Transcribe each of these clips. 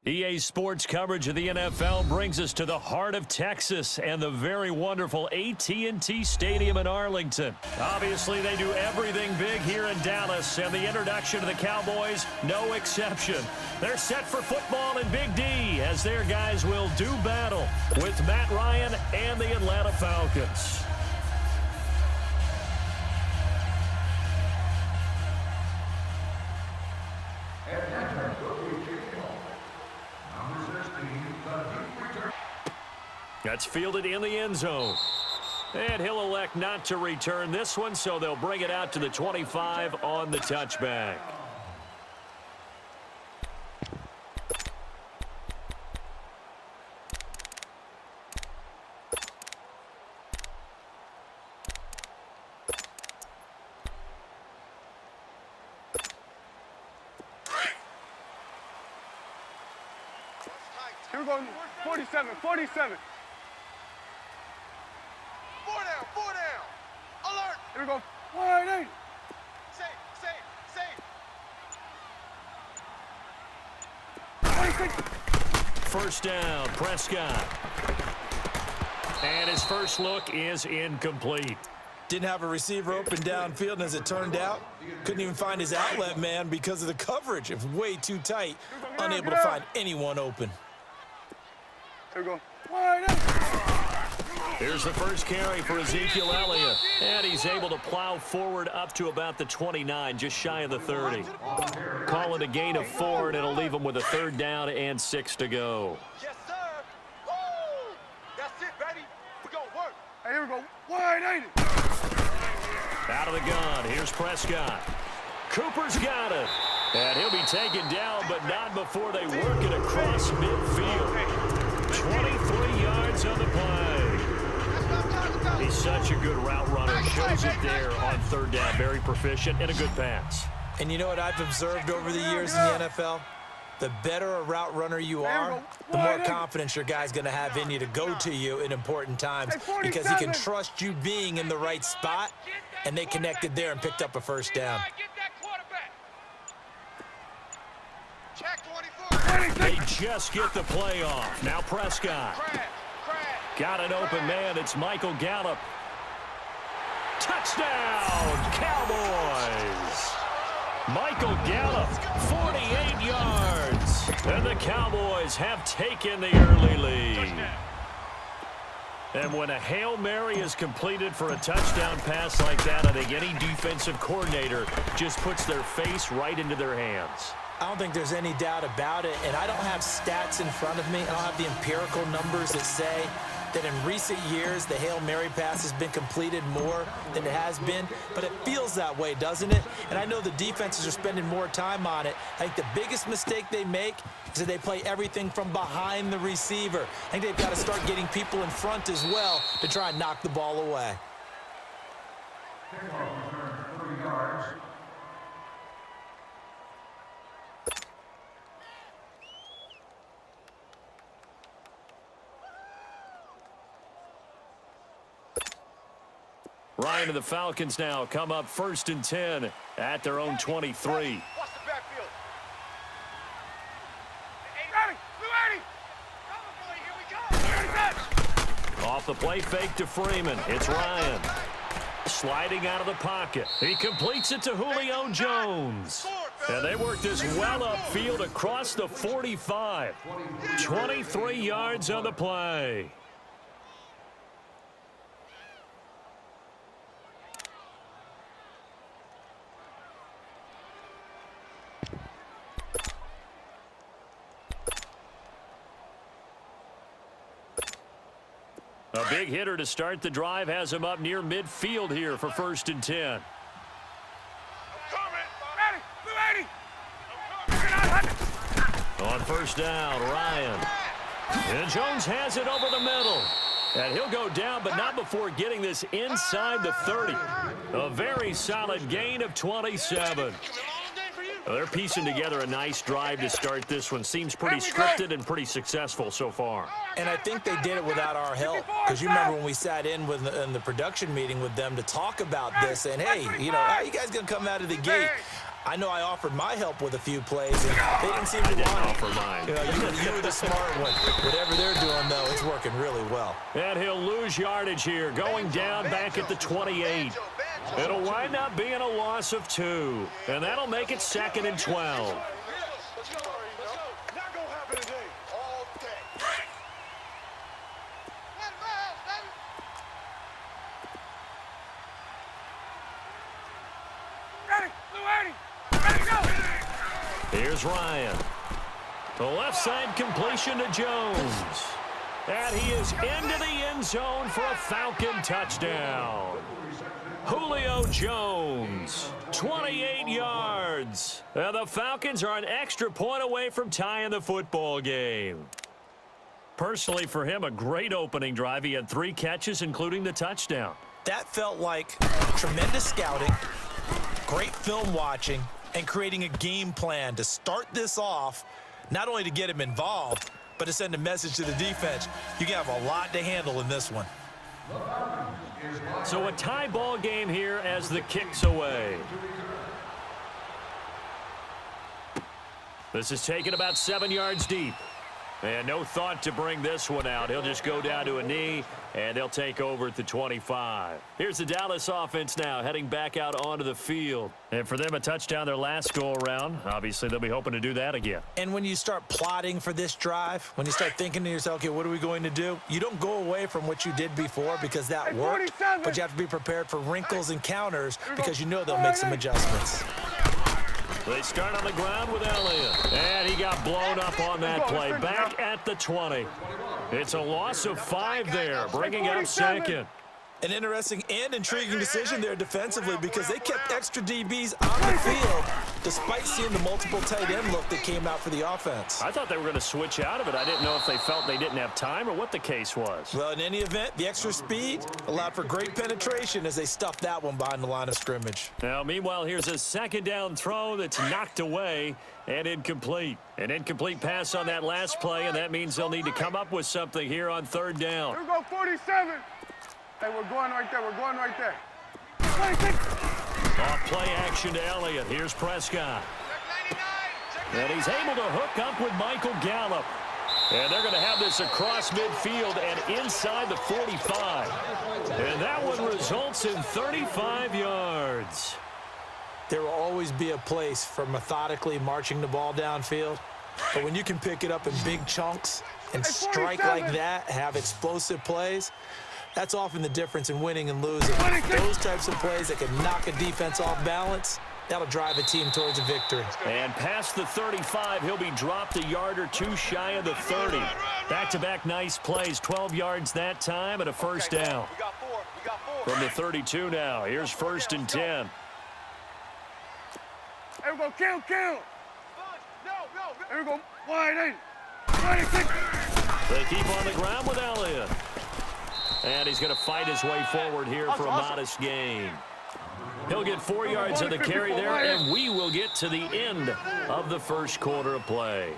EA Sports coverage of the NFL brings us to the heart of Texas and the very wonderful AT&T Stadium in Arlington. Obviously, they do everything big here in Dallas, and the introduction of the Cowboys, no exception. They're set for football in Big D as their guys will do battle with Matt Ryan and the Atlanta Falcons. That's fielded in the end zone. And he'll elect not to return this one, so they'll bring it out to the 25 on the touchback. Here we go, 47. Four down. Alert. Here we go. 180. Safe. First down, Prescott. And his first look is incomplete. Didn't have a receiver open downfield, and as it turned out, couldn't even find his outlet man because of the coverage. It was way too tight, unable to find anyone open. Here we go. 180. Here's the first carry for Ezekiel Elliott. And he's able to plow forward up to about the 29, just shy of the 30. Call it a gain of 4, and it'll leave him with a third down and 6 to go. Yes, sir. Woo! That's it, baby. We're going to work. Hey, here we go. 180. Out of the gun. Here's Prescott. Cooper's got it. And he'll be taken down, but not before they work it across midfield. 23 yards on the play. He's such a good route runner. Shows it there on third down. Very proficient and a good pass. And you know what I've observed over the years in the NFL? The better a route runner you are, the more confidence your guy's going to have in you to go to you in important times because he can trust you being in the right spot, and they connected there and picked up a first down. They just get the play off. Now Prescott. Got an open man. It's Michael Gallup. Touchdown, Cowboys. Michael Gallup, 48 yards. And the Cowboys have taken the early lead. And when a Hail Mary is completed for a touchdown pass like that, I think any defensive coordinator just puts their face right into their hands. I don't think there's any doubt about it, and I don't have stats in front of me. I don't have the empirical numbers that say that in recent years the Hail Mary pass has been completed more than it has been, but it feels that way, doesn't it? And I know the defenses are spending more time on it. I think the biggest mistake they make is that they play everything from behind the receiver. I think they've got to start getting people in front as well to try and knock the ball away. Ryan and the Falcons now come up 1st and 10 at their own 23. Watch the backfield. Off the play fake to Freeman. It's Ryan. Sliding out of the pocket. He completes it to Julio Jones. And they work this well upfield across the 45. 23 yards on the play. A big hitter to start the drive has him up near midfield here for 1st and 10. On first down, Ryan. And Jones has it over the middle. And he'll go down, but not before getting this inside the 30. A very solid gain of 27. Well, they're piecing together a nice drive to start this one. Seems pretty scripted and pretty successful so far. And I think they did it without our help. Because you remember when we sat in the production meeting with them to talk about this, and hey, you know, how are you guys going to come out of the gate? I know I offered my help with a few plays, and they didn't seem to want to offer mine. You know, you were the smart one. Whatever they're doing, though, it's working really well. And he'll lose yardage here, going down back at the 28. It'll wind up being a loss of 2, and that'll make it 2nd and 12. Here's Ryan. The left side completion to Jones. And he is into the end zone for a Falcon touchdown. Julio Jones, 28 yards. And the Falcons are an extra point away from tying the football game. Personally, for him, a great opening drive. He had 3 catches, including the touchdown. That felt like tremendous scouting, great film watching, and creating a game plan to start this off, not only to get him involved, but to send a message to the defense. You can have a lot to handle in this one. So a tie ball game here as the kick's away. This is taken about 7 yards deep. And no thought to bring this one out. He'll just go down to a knee, and they'll take over at the 25. Here's the Dallas offense now, heading back out onto the field. And for them, a touchdown their last go-around. Obviously, they'll be hoping to do that again. And when you start plotting for this drive, when you start thinking to yourself, okay, what are we going to do? You don't go away from what you did before because that worked, but you have to be prepared for wrinkles and counters because you know they'll make some adjustments. They start on the ground with Elliott. And he got blown up on that play. Back at the 20. It's a loss of 5 there, bringing up 2nd. An interesting and intriguing decision there defensively because they kept extra DBs on the field despite seeing the multiple tight end look that came out for the offense. I thought they were going to switch out of it. I didn't know if they felt they didn't have time or what the case was. Well, in any event, the extra speed allowed for great penetration as they stuffed that one behind the line of scrimmage. Now, meanwhile, here's a 2nd down throw that's knocked away and incomplete. An incomplete pass on that last play, and that means they'll need to come up with something here on 3rd down. Here we go, 47. Hey, we're going right there. We're going right there. 26. Off play action to Elliott. Here's Prescott. And he's able to hook up with Michael Gallup. And they're going to have this across midfield and inside the 45. And that one results in 35 yards. There will always be a place for methodically marching the ball downfield. But when you can pick it up in big chunks and strike like that, have explosive plays, that's often the difference in winning and losing. Those types of plays that can knock a defense off balance, that'll drive a team towards a victory. And past the 35, he'll be dropped a yard or 2 shy of the 30. Back-to-back nice plays, 12 yards that time and a 1st down. From the 32 now, here's 1st and 10. Here we go, kill. Here we go, wide 26. They keep on the ground with Elliott. And he's going to fight his way forward here for a modest gain. He'll get 4 yards of the carry there, and we will get to the end of the 1st quarter of play.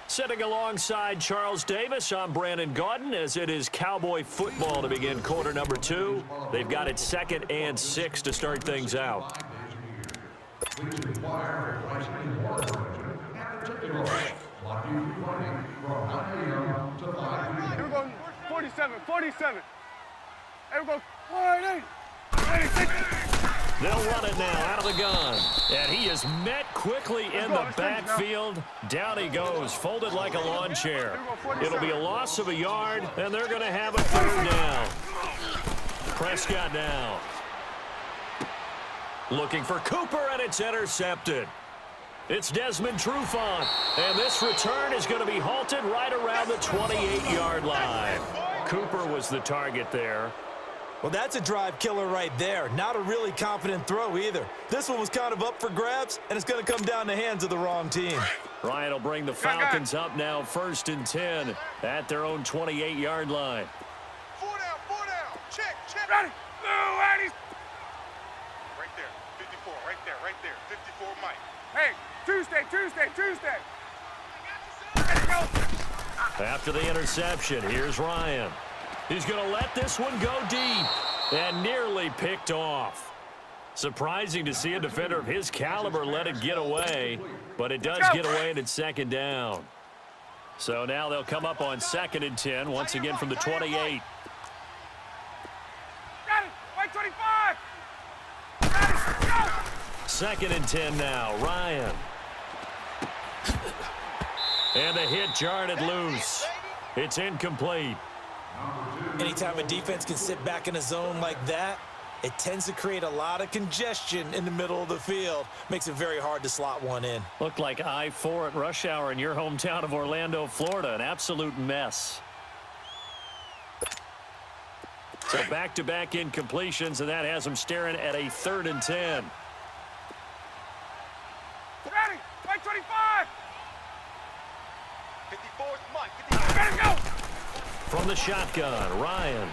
Sitting alongside Charles Davis, I'm Brandon Gaudin, as it is Cowboy football to begin quarter number 2. They've got it 2nd and 6 to start things out. Here we go, 47. Here we go, wide 26. They'll run it now out of the gun. And he is met quickly in the backfield. Down he goes, folded like a lawn chair. It'll be a loss of a yard, and they're going to have a 3rd down. Prescott down. Looking for Cooper, and it's intercepted. It's Desmond Trufant, and this return is going to be halted right around the 28-yard line. Cooper was the target there. Well, that's a drive killer right there. Not a really confident throw either. This one was kind of up for grabs, and it's going to come down the hands of the wrong team. Ryan will bring the Falcons up now 1st and 10 at their own 28-yard line. 4 down. Check. Ready. Right there. 54, right there. right there. 54 Mike. Hey, Tuesday. There you go. After the interception, here's Ryan. He's going to let this one go deep and nearly picked off. Surprising to see a defender of his caliber let it get away, but it does get away and it's second down. So now they'll come up on 2nd and 10, once again from the 28. Got it. White 25. Got it. Go. 2nd and 10 now. Ryan. And the hit jarred it loose. It's incomplete. Anytime a defense can sit back in a zone like that, it tends to create a lot of congestion in the middle of the field. Makes it very hard to slot one in. Looked like I-4 at rush hour in your hometown of Orlando, Florida. An absolute mess. So back-to-back incompletions, and that has them staring at a 3rd and 10. Ready. White 25. 54's Mike. 54. Ready to go. From the shotgun, Ryan.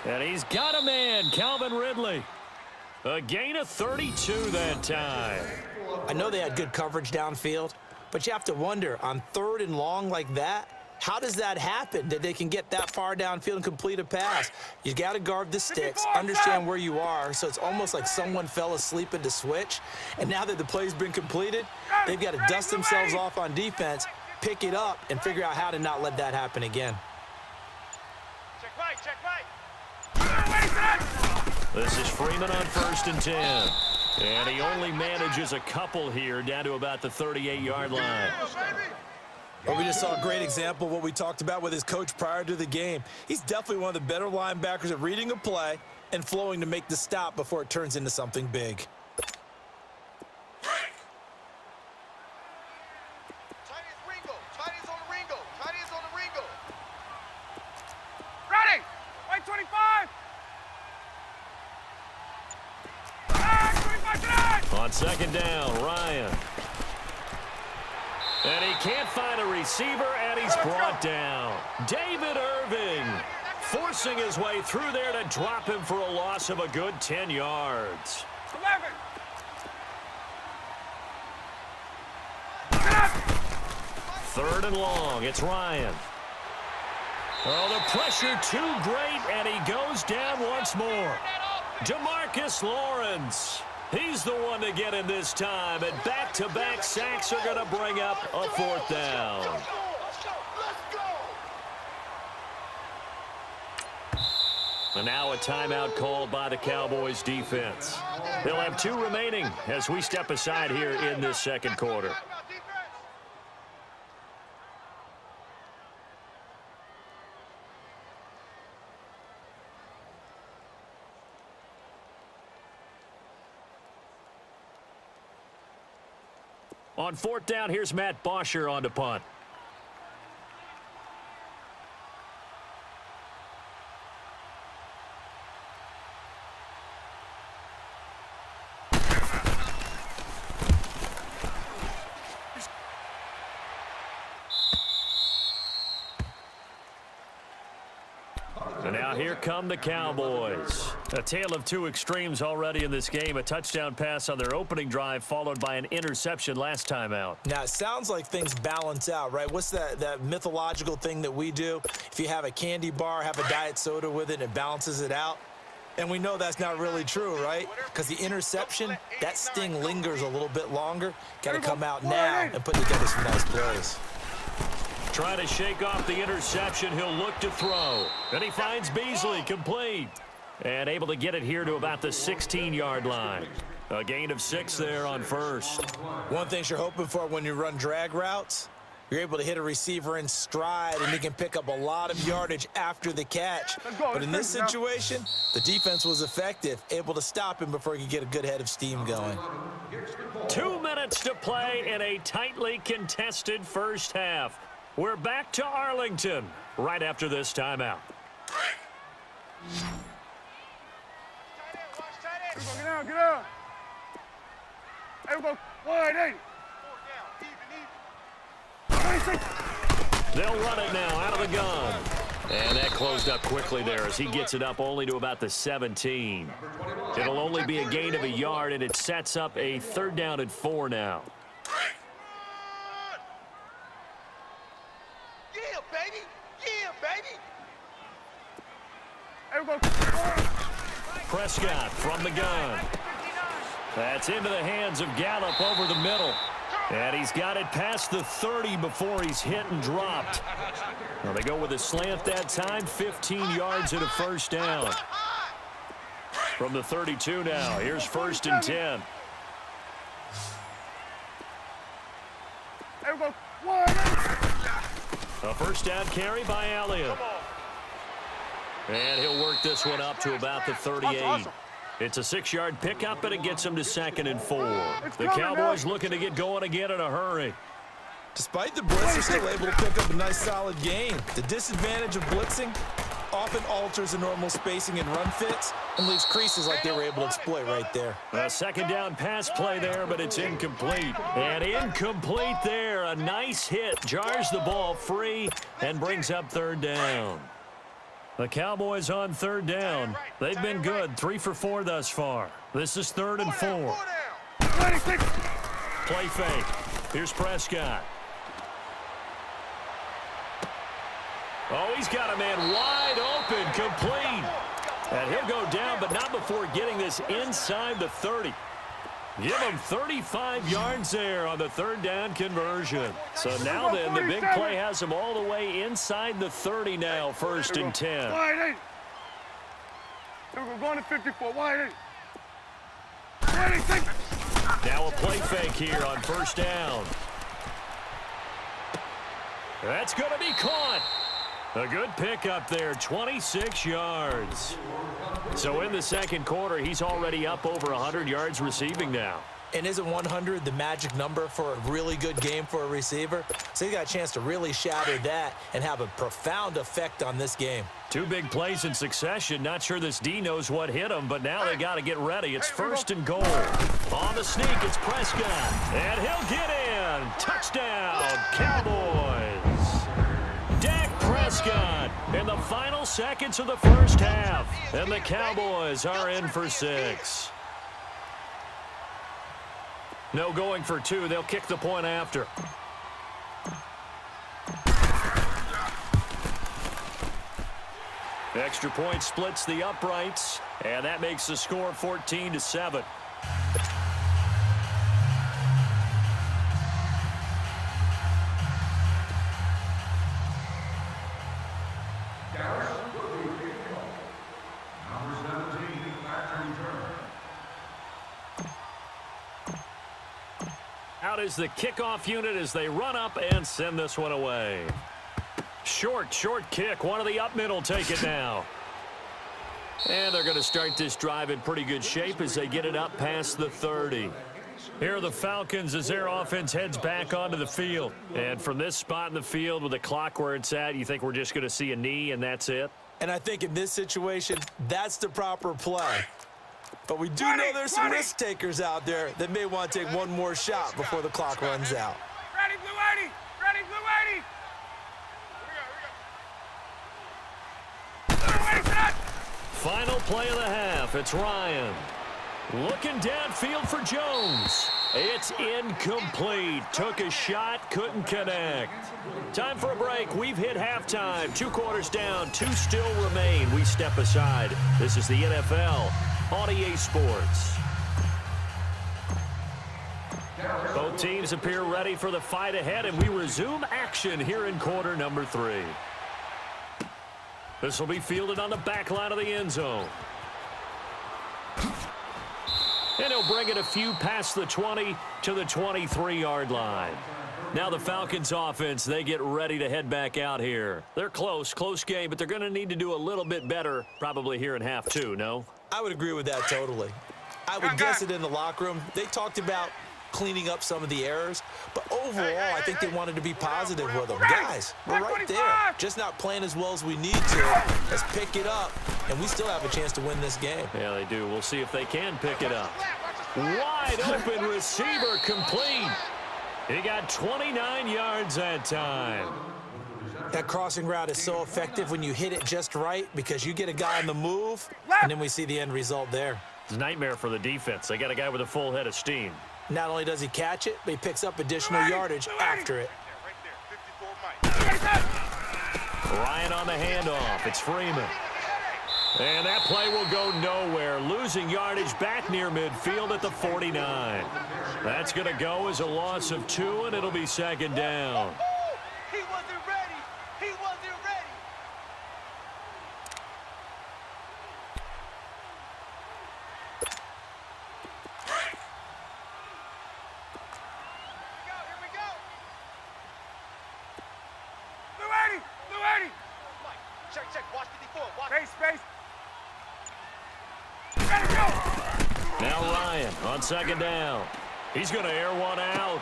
And he's got a man, Calvin Ridley. A gain of 32 that time. I know they had good coverage downfield, but you have to wonder, on 3rd and long like that, how does that happen that they can get that far downfield and complete a pass? You got to guard the sticks, understand where you are, so it's almost like someone fell asleep at the switch, and now that the play's been completed, they've got to dust themselves off on defense, pick it up, and figure out how to not let that happen again. Check right. This is Freeman on 1st and 10. And he only manages a couple here down to about the 38-yard line. Well, we just saw a great example of what we talked about with his coach prior to the game. He's definitely one of the better linebackers at reading a play and flowing to make the stop before it turns into something big. Ready. White 25. On 2nd down, Ryan. And he can't find a receiver, and he's brought down. David Irving forcing his way through there to drop him for a loss of a good 10 yards. 11. 3rd and long, it's Ryan. Oh, the pressure too great, and he goes down once more. DeMarcus Lawrence. He's the one to get in this time, and back-to-back sacks are going to bring up a 4th down. And now a timeout called by the Cowboys defense. They'll have 2 remaining as we step aside here in this 2nd quarter. On 4th down, here's Matt Bosher on to punt. And now here come the Cowboys. A tale of 2 extremes already in this game. A touchdown pass on their opening drive followed by an interception last time out. Now, it sounds like things balance out, right? What's that mythological thing that we do? If you have a candy bar, have a diet soda with it, and it balances it out. And we know that's not really true, right? Because the interception, that sting lingers a little bit longer. Got to come out now and put together some nice plays. Trying to shake off the interception, he'll look to throw. And he finds Beasley, complete. And able to get it here to about the 16-yard line. A gain of 6 there on 1st. One thing you're hoping for when you run drag routes, you're able to hit a receiver in stride, and he can pick up a lot of yardage after the catch. But in this situation, the defense was effective, able to stop him before he could get a good head of steam going. 2 minutes to play in a tightly contested first half. We're back to Arlington right after this timeout. Get down. Hey, we go. 180. They'll run it now out of the gun. And that closed up quickly there as he gets it up only to about the 17. It'll only be a gain of a yard, and it sets up a 3rd down and 4 now. Yeah, baby. Yeah, baby. Prescott from the gun. That's into the hands of Gallup over the middle. And he's got it past the 30 before he's hit and dropped. Well, they go with a slant that time, 15 yards and a 1st down. From the 32 now, here's 1st and 10. A 1st down carry by Elliott. And he'll work this one up to about the 38. It's a 6-yard pickup, and it gets him to 2nd and 4. The Cowboys looking to get going again in a hurry. Despite the blitz, they're still able to pick up a nice solid gain. The disadvantage of blitzing often alters the normal spacing and run fits and leaves creases like they were able to exploit right there. A 2nd down pass play there, but it's incomplete. And incomplete there. A nice hit. Jars the ball free and brings up 3rd down. The Cowboys on 3rd down. They've been good, 3 for 4 thus far. This is 3rd and 4. Play fake. Here's Prescott. Oh, he's got a man wide open, complete. And he'll go down, but not before getting this inside the 30. Give him 35 yards there on the 3rd down conversion. So now then, the big play has him all the way inside the 30 now, 1st and 10. Wide 8. We're going to 54. Wide 8. Wide 8. Now a play fake here on 1st down. That's going to be caught. A good pickup there, 26 yards. So in the 2nd quarter, he's already up over 100 yards receiving now. And isn't 100 the magic number for a really good game for a receiver? So he got a chance to really shatter that and have a profound effect on this game. 2 big plays in succession. Not sure this D knows what hit him, but now they got to get ready. It's 1st and goal. On the sneak, it's Prescott. And he'll get in. Touchdown, Cowboys. Dak Prescott in the final seconds of the 1st half. And the Cowboys are in for 6. No going for 2. They'll kick the point after. Extra point splits the uprights, and that makes the score 14-7. Out is the kickoff unit as they run up and send this one away. Short kick. One of the up middle take it now. And they're going to start this drive in pretty good shape as they get it up past the 30. Here are the Falcons as their offense heads back onto the field. And from this spot in the field with the clock where it's at, you think we're just going to see a knee and that's it? And I think in this situation, that's the proper play. But we do know there's some risk takers out there that may want to take one more shot before the clock runs out. Ready, blue 80. Ready, blue 80. Final play of the half. It's Ryan. Looking downfield for Jones. It's incomplete. Took a shot, couldn't connect. Time for a break. We've hit halftime. 2 quarters down, 2 still remain. We step aside. This is the NFL on EA Sports. Both teams appear ready for the fight ahead, and we resume action here in quarter number 3. This will be fielded on the back line of the end zone. And he'll bring it a few past the 20 to the 23-yard line. Now the Falcons offense, they get ready to head back out here. They're close game, but they're going to need to do a little bit better probably here in half 2, no? I would agree with that totally. I would guess it in the locker room. They talked about cleaning up some of the errors, but overall, I think they wanted to be positive with them. Guys, we're right there. Just not playing as well as we need to. Let's pick it up, and we still have a chance to win this game. Yeah, they do. We'll see if they can pick it up. Wide open receiver complete. He got 29 yards that time. That crossing route is so effective when you hit it just right because you get a guy on the move, and then we see the end result there. It's a nightmare for the defense. They got a guy with a full head of steam. Not only does he catch it, but he picks up additional yardage after it. Ryan on the handoff. It's Freeman. And that play will go nowhere, losing yardage back near midfield at the 49. That's going to go as a loss of 2, and it'll be second down. He wasn't ready. He wasn't ready. Here we go. Louis. Check. Watch 54. Watch. Space. Now Ryan on second down. He's going to air one out.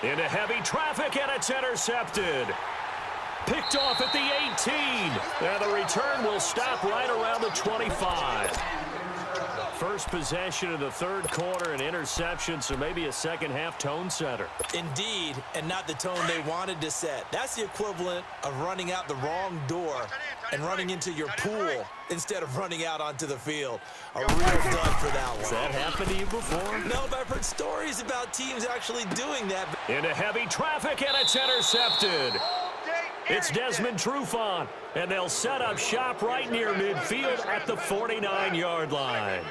Into heavy traffic, and it's intercepted. Picked off at the 18. And the return will stop right around the 25. First possession of the third quarter, an interception, so maybe a second-half tone setter. Indeed, and not the tone they wanted to set. That's the equivalent of running out the wrong door and running into your pool instead of running out onto the field. A real dud for that one. Has that happened to you before? No, but I've heard stories about teams actually doing that. Into heavy traffic, and it's intercepted. It's Desmond Trufant, and they'll set up shop right near midfield at the 49-yard line.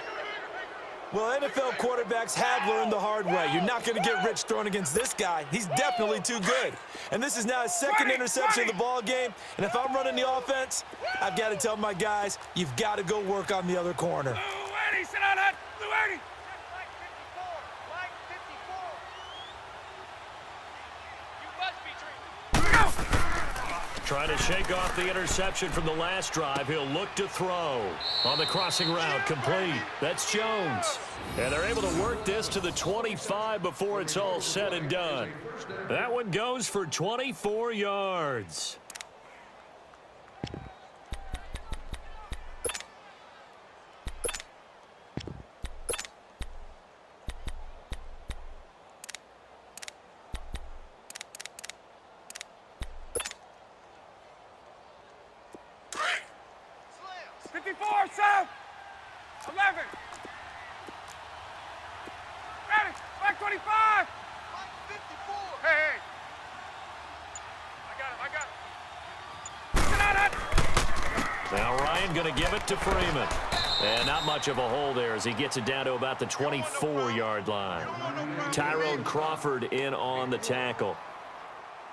Well, NFL quarterbacks have learned the hard way. You're not going to get rich throwing against this guy. He's definitely too good. And this is now his second interception of the ball game. And if I'm running the offense, I've got to tell my guys, you've got to go work on the other corner. Louis, sit on that. Louis. Trying to shake off the interception from the last drive. He'll look to throw. On the crossing route, complete. That's Jones. And they're able to work this to the 25 before it's all said and done. That one goes for 24 yards. South. 11. Ready. Back 25. 54. Hey. I got him. Now Ryan going to give it to Freeman. And not much of a hole there as he gets it down to about the 24-yard line. Tyrone Crawford in on the tackle.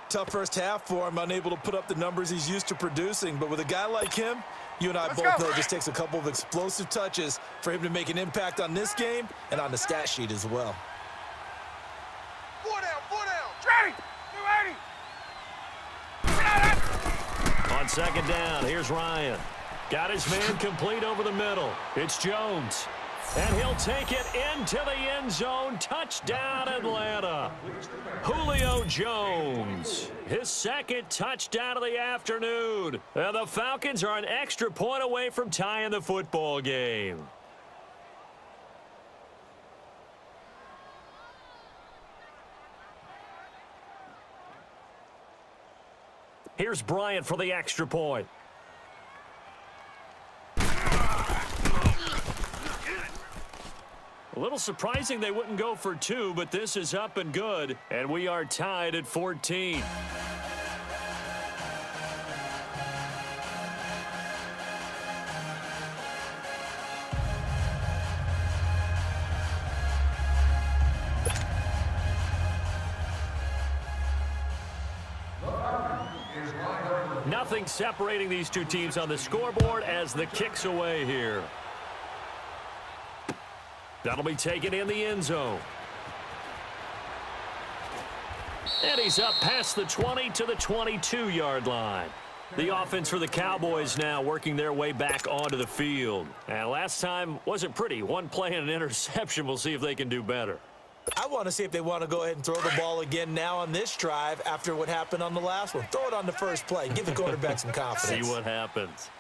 Tough first half for him, unable to put up the numbers he's used to producing. But with a guy like him, you and I both know it just takes a couple of explosive touches for him to make an impact on this game and on the stat sheet as well. 4 down. Ready. On second down, here's Ryan. Got his man complete over the middle. It's Jones. And he'll take it into the end zone. Touchdown, Atlanta. Julio Jones, his second touchdown of the afternoon. And the Falcons are an extra point away from tying the football game. Here's Bryant for the extra point. A little surprising they wouldn't go for 2, but this is up and good, and we are tied at 14. Nothing separating these two teams on the scoreboard as the kick's away here. That'll be taken in the end zone. And he's up past the 20 to the 22-yard line. The offense for the Cowboys now working their way back onto the field. And last time wasn't pretty. One play and an interception. We'll see if they can do better. I want to see if they want to go ahead and throw the ball again now on this drive after what happened on the last one. Throw it on the first play. Give the quarterback some confidence. See what happens.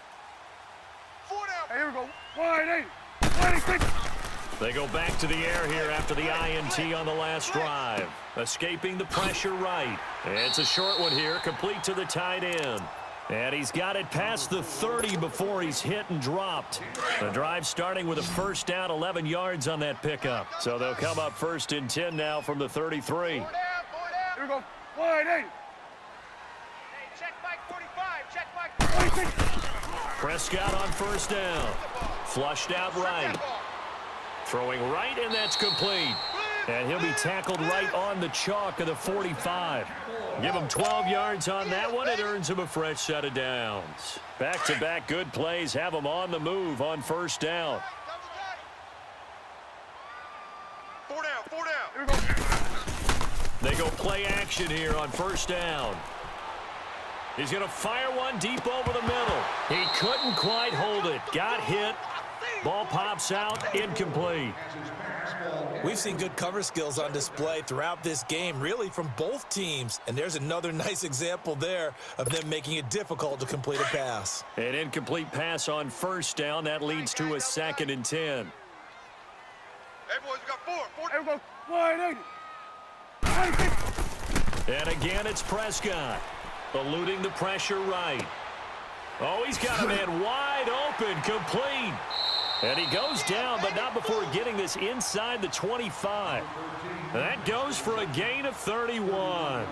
4 down. Hey, here we go. 180. 26. They go back to the air here after the INT on the last drive. Escaping the pressure right. It's a short one here, complete to the tight end. And he's got it past the 30 before he's hit and dropped. The drive starting with a first down, 11 yards on that pickup. So they'll come up 1st and 10 now from the 33. Here we go. 180. Hey, check Mike 45. Check Mike 46. Prescott on first down. Flushed out right. Throwing right, and that's complete. And he'll be tackled right on the chalk of the 45. Give him 12 yards on that one. It earns him a fresh set of downs. Back-to-back good plays have him on the move on first down. 4 down, 4 down. Here we go. They go play action here on first down. He's going to fire one deep over the middle. He couldn't quite hold it. Got hit. Ball pops out, incomplete. We've seen good cover skills on display throughout this game, really from both teams. And there's another nice example there of them making it difficult to complete a pass. An incomplete pass on first down. That leads to a 2nd and 10. Hey, boys, we got 4. Here we go. 180. And again, it's Prescott. Eluding the pressure right. Oh, he's got a man wide open, complete. And he goes down, but not before getting this inside the 25. That goes for a gain of 31.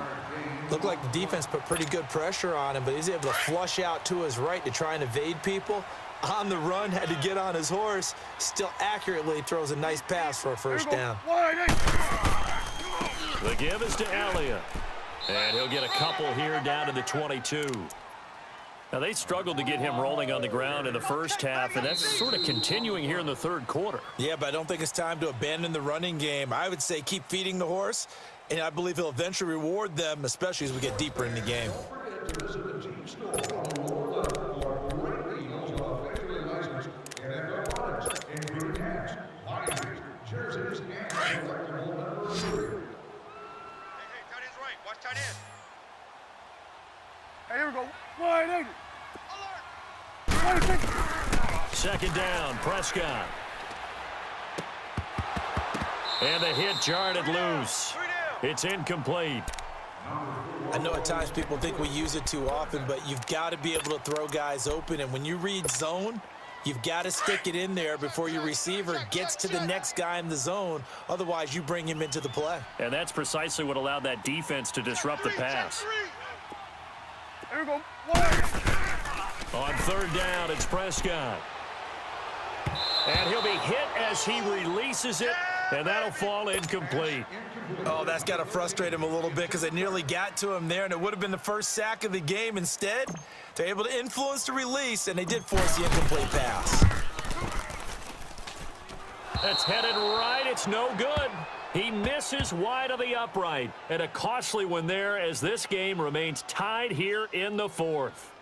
Looked like the defense put pretty good pressure on him, but he's able to flush out to his right to try and evade people. On the run, had to get on his horse. Still accurately throws a nice pass for a first down. The give is to Elliott. And he'll get a couple here down to the 22. Now, they struggled to get him rolling on the ground in the first half, and that's sort of continuing here in the third quarter. Yeah, but I don't think it's time to abandon the running game. I would say keep feeding the horse, and I believe he'll eventually reward them, especially as we get deeper in the game. Hey, here we go. 180. 2nd down, Prescott. And the hit jarred it loose. It's incomplete. I know at times people think we use it too often, but you've got to be able to throw guys open. And when you read zone, you've got to stick it in there before your receiver gets to the next guy in the zone. Otherwise, you bring him into the play. And that's precisely what allowed that defense to disrupt the pass. Here we go. On 3rd down, it's Prescott. And he'll be hit as he releases it, and that'll fall incomplete. Oh, that's got to frustrate him a little bit because it nearly got to him there, and it would have been the first sack of the game. Instead, they're able to influence the release, and they did force the incomplete pass. That's headed right. It's no good. He misses wide of the upright, and a costly one there as this game remains tied here in the 4th.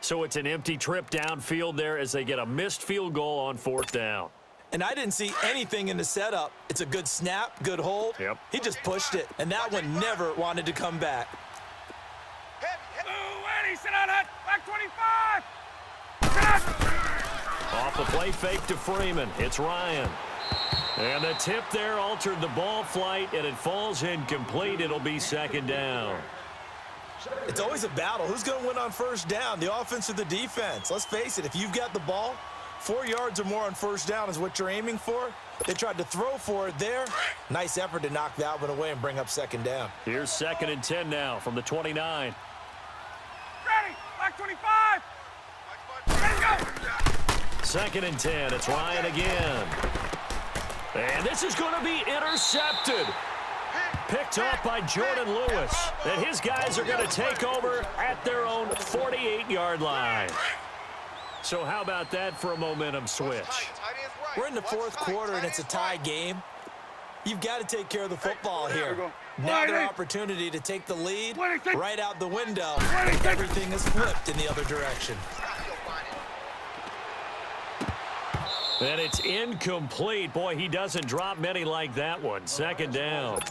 So it's an empty trip downfield there as they get a missed field goal on 4th down. And I didn't see anything in the setup. It's a good snap, good hold. Yep. He just pushed it, and that one never wanted to come back. Eddie, sit on it. Back 25. Off the play fake to Freeman. It's Ryan. And the tip there altered the ball flight, and it falls incomplete. It'll be 2nd down. It's always a battle. Who's going to win on first down, the offense or the defense? Let's face it, if you've got the ball, 4 yards or more on first down is what you're aiming for. They tried to throw for it there. Nice effort to knock that one away and bring up 2nd down. Here's 2nd and 10 now from the 29. Ready. Back 25. Ready, go. 2nd and 10. It's Ryan again. And this is going to be intercepted. Picked off by Jordan Lewis. And his guys are going to take over at their own 48-yard line. So how about that for a momentum switch? We're in the 4th quarter, and it's a tie game. You've got to take care of the football here. Now their opportunity to take the lead right out the window. Everything is flipped in the other direction. And it's incomplete. Boy, he doesn't drop many like that one. 2nd down.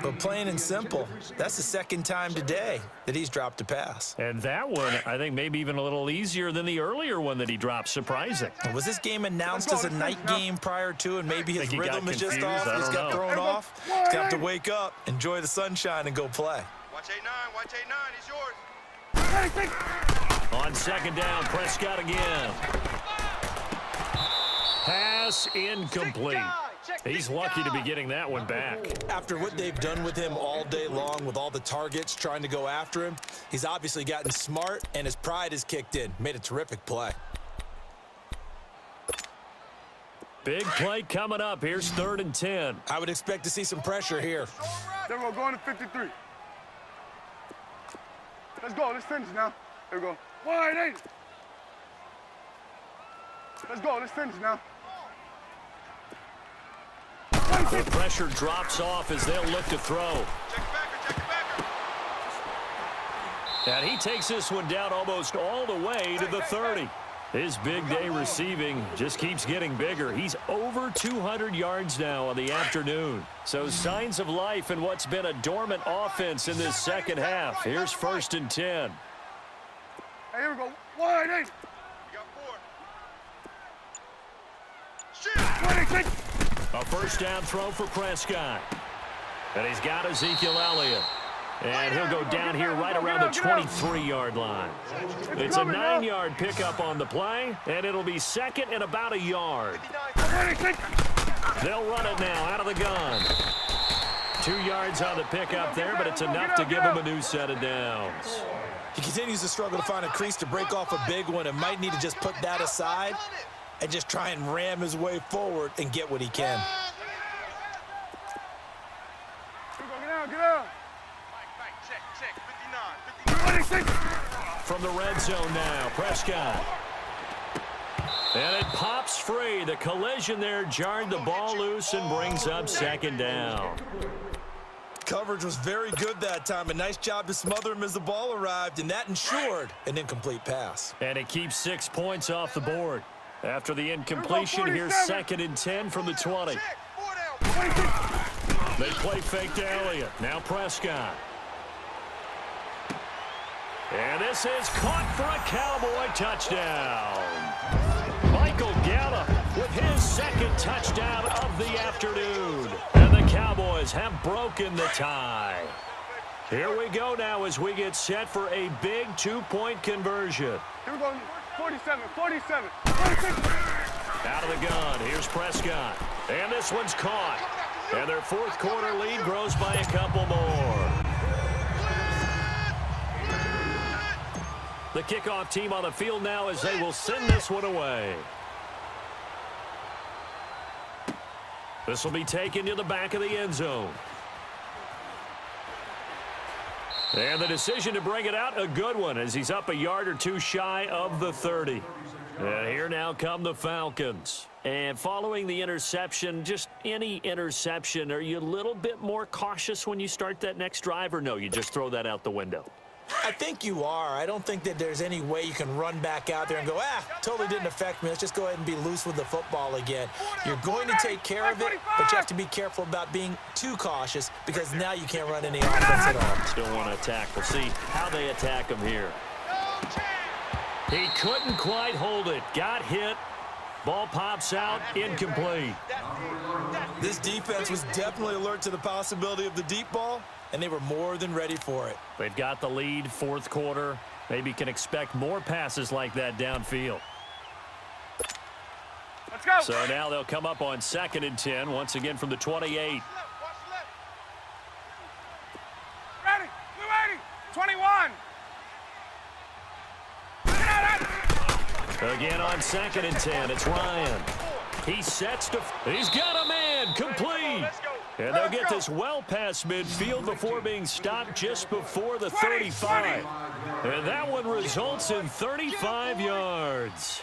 But plain and simple, that's the second time today that he's dropped a pass. And that one, I think, maybe even a little easier than the earlier one that he dropped. Surprising. Was this game announced as a night game prior to, and maybe his rhythm is just off? He just got thrown off. He's going to have to wake up, enjoy the sunshine, and go play. Watch 8-9. Watch 8-9. He's yours. On second down, Prescott again. Pass incomplete. He's lucky to be getting that one back. After what they've done with him all day long, with all the targets trying to go after him, he's obviously gotten smart, and his pride has kicked in. Made a terrific play. Big play coming up. Here's 3rd and 10. I would expect to see some pressure here. There we go, going to 53. Let's go, let's finish now. There we go. Wide 8. Let's go, let's finish now. The pressure drops off as they'll look to throw. Check the backer. And he takes this one down almost all the way to the 30. His big day receiving just keeps getting bigger. He's over 200 yards now on the afternoon. So signs of life in what's been a dormant offense in this second half. Here's 1st and 10. Hey, here we go. Wide 8. We got 4. Shit. 26. A first down throw for Prescott. And he's got Ezekiel Elliott. And he'll go down here right around the 23-yard line. It's a 9-yard pickup on the play, and it'll be 2nd and about a yard. They'll run it now out of the gun. 2 yards on the pickup there, but it's enough to give him a new set of downs. He continues to struggle to find a crease to break off a big one, and might need to just put that aside and just try and ram his way forward and get what he can. Get out. Check. 59. From the red zone now, Prescott. And it pops free. The collision there jarred the ball loose and brings up 2nd down. Coverage was very good that time. A nice job to smother him as the ball arrived, and that ensured an incomplete pass. And it keeps 6 points off the board. After the incompletion, here's 2nd and 10 from the 20. They play fake to Elliott. Now Prescott. And this is caught for a Cowboy touchdown. Michael Gallup with his 2nd touchdown of the afternoon. And the Cowboys have broken the tie. Here we go now as we get set for a big 2-point conversion. Here we go. 47. Out of the gun, here's Prescott. And this one's caught. And their 4th quarter lead grows by a couple more. The kickoff team on the field now as they will send this one away. This will be taken to the back of the end zone. And the decision to bring it out, a good one, as he's up a yard or two shy of the 30. And here now come the Falcons. And following the interception, just any interception, are you a little bit more cautious when you start that next drive, or no, you just throw that out the window? I think you are. I don't think that there's any way you can run back out there and go, totally didn't affect me. Let's just go ahead and be loose with the football again. You're going to take care of it, but you have to be careful about being too cautious, because now you can't run any offense at all. Still want to attack. We'll see how they attack him here. He couldn't quite hold it. Got hit. Ball pops out, incomplete. This defense was definitely alert to the possibility of the deep ball, and they were more than ready for it. They've got the lead, 4th quarter. Maybe can expect more passes like that downfield. Let's go. So now they'll come up on 2nd and 10, once again from the 28. Ready. We're ready. 21. Again on 2nd and 10, it's Ryan. He sets to, he's got a man, complete. And they'll get this well past midfield before being stopped just before the 35. And that one results in 35 yards.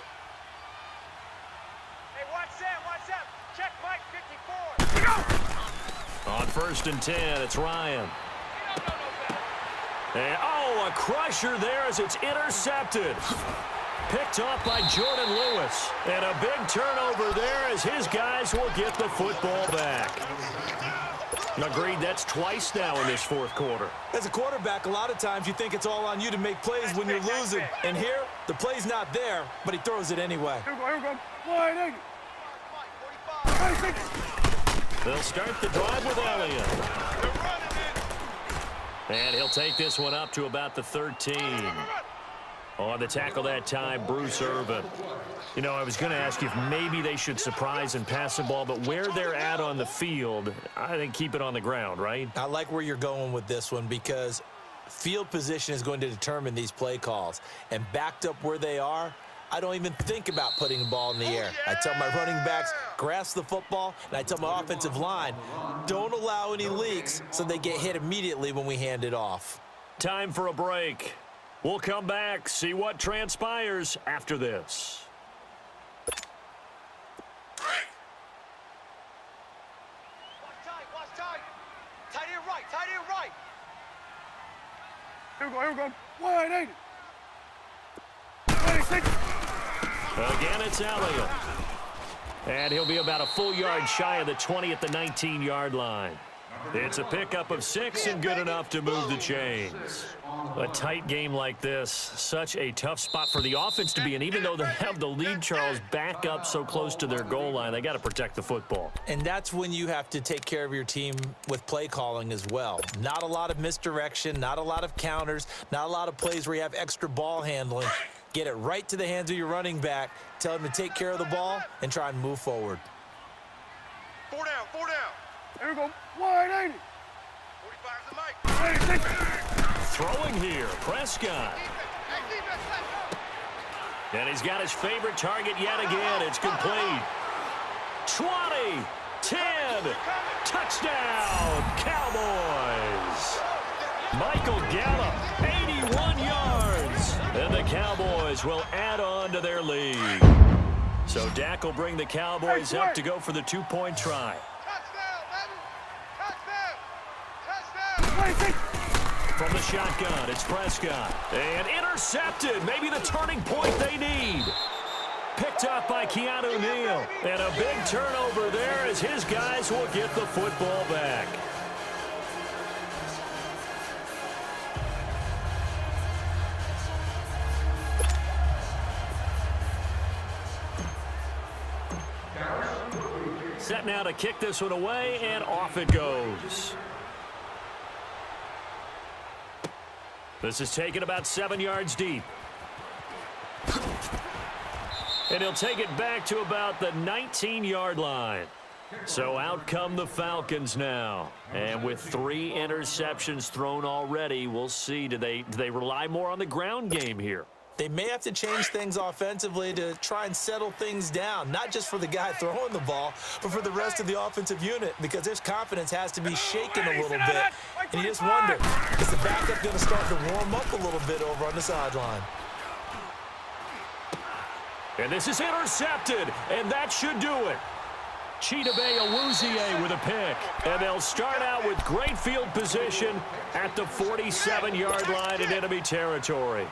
Hey, watch that. Check Mike 54. On 1st and 10, it's Ryan. And, a crusher there as it's intercepted. Picked off by Jordan Lewis. And a big turnover there as his guys will get the football back. Agreed, that's twice now in this fourth quarter. As a quarterback, a lot of times you think it's all on you to make plays when you're losing. And here, the play's not there, but he throws it anyway. Here we go. Wide 80. They'll start the drive with Elliott. And he'll take this one up to about the 13. On the tackle that time, Bruce Irvin. You know, I was going to ask you if maybe they should surprise and pass the ball, but where they're at on the field, I think keep it on the ground, right? I like where you're going with this one because field position is going to determine these play calls. And backed up where they are, I don't even think about putting the ball in the air. I tell my running backs, grasp the football, and I tell my offensive line, don't allow any leaks so they get hit immediately when we hand it off. Time for a break. We'll come back, see what transpires after this. Watch tight. Tight end right. Here we go. Wide 80. 26. Again, it's Elliott. And he'll be about a full yard shy of the 20 at the 19-yard line. It's a pickup of 6 and good enough to move the chains. A tight game like this, such a tough spot for the offense to be in. Even though they have the lead, Charles, back up so close to their goal line, they got to protect the football. And that's when you have to take care of your team with play calling as well. Not a lot of misdirection, not a lot of counters, not a lot of plays where you have extra ball handling. Get it right to the hands of your running back, tell him to take care of the ball, and try and move forward. 4 down. Here we go. Wide 80. 45's the mic. 86. Throwing here, Prescott. And he's got his favorite target yet again. It's complete. 20, 10, touchdown, Cowboys. Michael Gallup, 81 yards. And the Cowboys will add on to their lead. So Dak will bring the Cowboys up to go for the 2-point try. From the shotgun, it's Prescott. And intercepted. Maybe the turning point they need. Picked up by Keanu Neal. And a big turnover there as his guys will get the football back. Set now to kick this one away, and off it goes. This is taken about 7 yards deep. And he'll take it back to about the 19-yard line. So out come the Falcons now. And with 3 interceptions thrown already, we'll see. Do they rely more on the ground game here? They may have to change things offensively to try and settle things down, not just for the guy throwing the ball, but for the rest of the offensive unit, because his confidence has to be shaken a little bit. And you just wonder, is the backup going to start to warm up a little bit over on the sideline? And this is intercepted, and that should do it. Chidobe Awuzie with a pick. And they'll start out with great field position at the 47-yard line in enemy territory.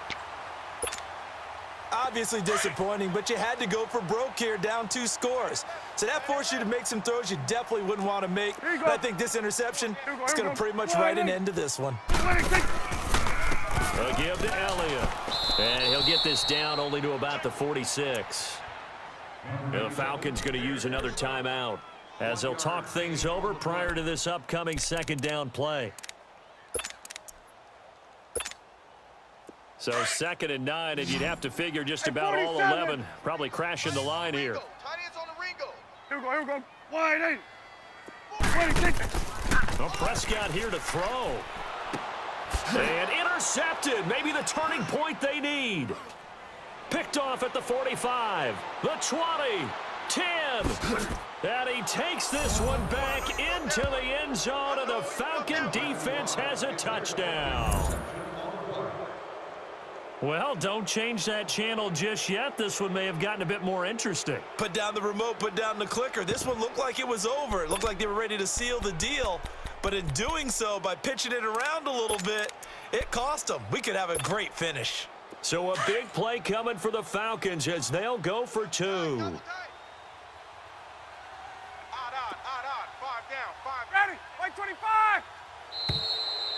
Obviously disappointing, but you had to go for broke here, down 2 scores. So that forced you to make some throws you definitely wouldn't want to make. And I think this interception is going to pretty much write an end to this one. A give to Elliott. And he'll get this down only to about the 46. And the Falcons going to use another timeout as they'll talk things over prior to this upcoming second down play. So 2nd and 9, and you'd have to figure just about all 11 probably crashing the line here. Tight ends on the Ringo. Here we go. Wide 80. 26. Well, Prescott here to throw. And intercepted. Maybe the turning point they need. Picked off at the 45. The 20. 10. And he takes this one back into the end zone, and the Falcon defense has a touchdown. Well, don't change that channel just yet. This one may have gotten a bit more interesting. Put down the remote, put down the clicker. This one looked like it was over. It looked like they were ready to seal the deal. But in doing so, by pitching it around a little bit, it cost them. We could have a great finish. So a big play coming for the Falcons as they'll go for 2. Odd. 5 down. 5. Ready. by 25.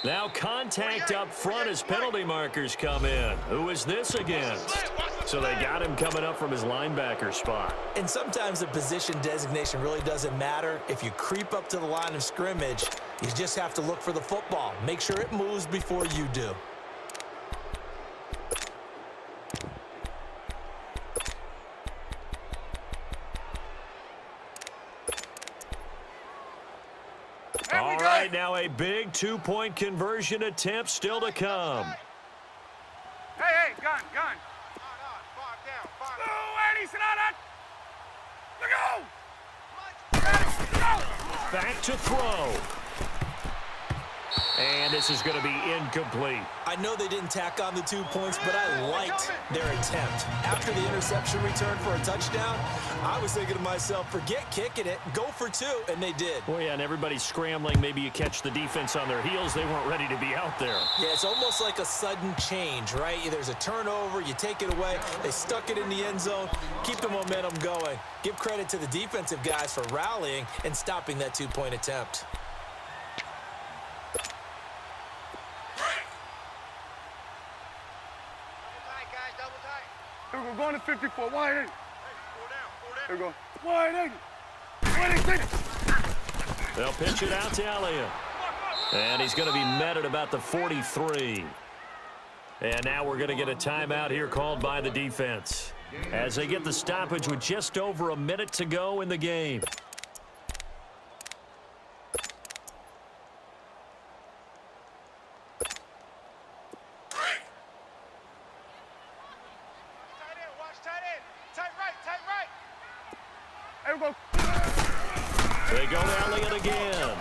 Now contact up front as penalty markers come in. Who is this against? So they got him coming up from his linebacker spot. And sometimes the position designation really doesn't matter. If you creep up to the line of scrimmage, you just have to look for the football. Make sure it moves before you do. All right, now a big two-point conversion attempt still to come. Hey, gun. Sit down. Go. Back to throw. And this is going to be incomplete. I know they didn't tack on the 2 points, but I liked their attempt. After the interception return for a touchdown, I was thinking to myself, forget kicking it, go for 2, and they did. Well, yeah, and everybody's scrambling. Maybe you catch the defense on their heels. They weren't ready to be out there. Yeah, it's almost like a sudden change, right? There's a turnover, you take it away, they stuck it in the end zone, keep the momentum going. Give credit to the defensive guys for rallying and stopping that 2-point attempt. Here we go, going to 54, wide 80. Here we go, wide 80. They'll pitch it out to Elliott. And he's going to be met at about the 43. And now we're going to get a timeout here called by the defense as they get the stoppage with just over a minute to go in the game. They go to Elliott again.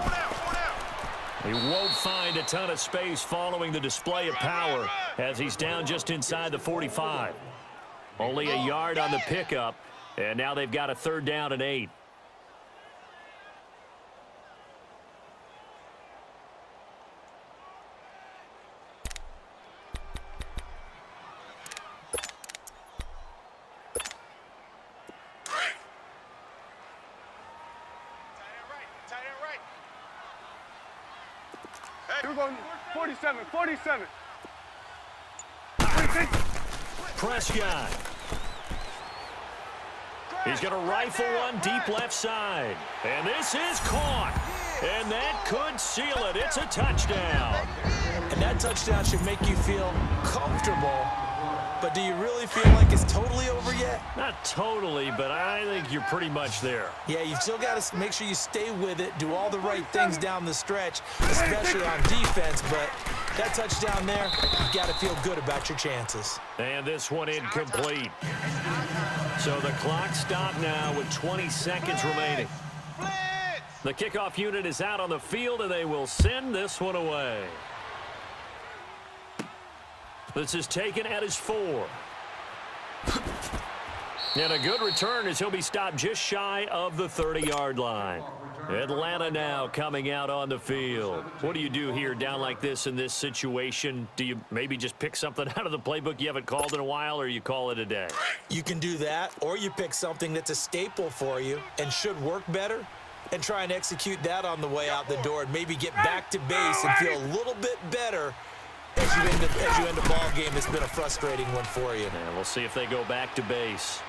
He won't find a ton of space following the display of power as he's down just inside the 45. Only a yard on the pickup, and now they've got a 3rd down and 8. We're going 47. Prescott. He's going to rifle one deep left side. And this is caught. And that could seal it. It's a touchdown. And that touchdown should make you feel comfortable. But do you really feel like it's totally over yet? Not totally, but I think you're pretty much there. Yeah, you've still got to make sure you stay with it, do all the right things down the stretch, especially on defense. But that touchdown there, you've got to feel good about your chances. And this one incomplete. So the clock stopped now with 20 seconds remaining. The kickoff unit is out on the field, and they will send this one away. This is taken at his 4. And a good return as he'll be stopped just shy of the 30-yard line. Atlanta now coming out on the field. What do you do here down like this in this situation? Do you maybe just pick something out of the playbook you haven't called in a while, or you call it a day? You can do that, or you pick something that's a staple for you and should work better and try and execute that on the way out the door and maybe get back to base and feel a little bit better as you end a ball game that's been a frustrating one for you. And we'll see if they go back to base.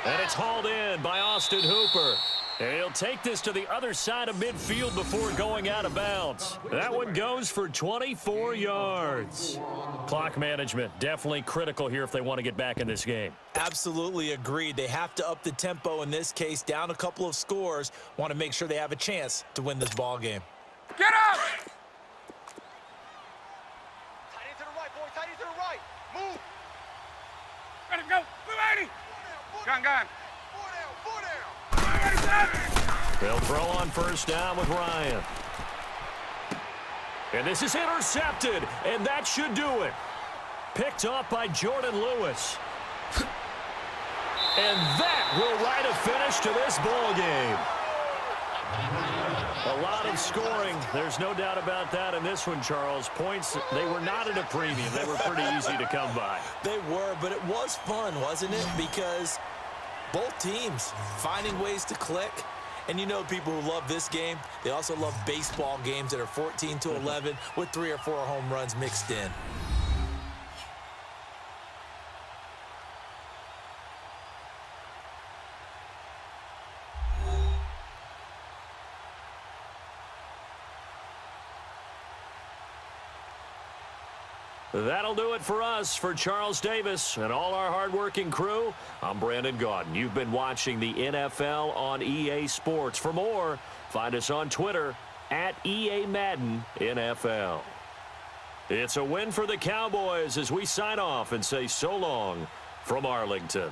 And it's hauled in by Austin Hooper. And he'll take this to the other side of midfield before going out of bounds. That one goes for 24 yards. Clock management definitely critical here if they want to get back in this game. Absolutely agreed. They have to up the tempo in this case, down a couple of scores. Want to make sure they have a chance to win this ball game. Get up! Let it go. 280. Gun. They'll throw on 1st down with Ryan. And this is intercepted, and that should do it. Picked off by Jordan Lewis. And that will write a finish to this ball game. A lot of scoring. There's no doubt about that in this one, Charles. Points, they were not at a premium. They were pretty easy to come by. They were, but it was fun, wasn't it? Because both teams finding ways to click And you know people who love this game, they also love baseball games that are 14-11 with 3 or 4 home runs mixed in. That'll do it for us. For Charles Davis and all our hardworking crew, I'm Brandon Gaudin. You've been watching the NFL on EA Sports. For more, find us on Twitter at EA Madden NFL. It's a win for the Cowboys as we sign off and say so long from Arlington.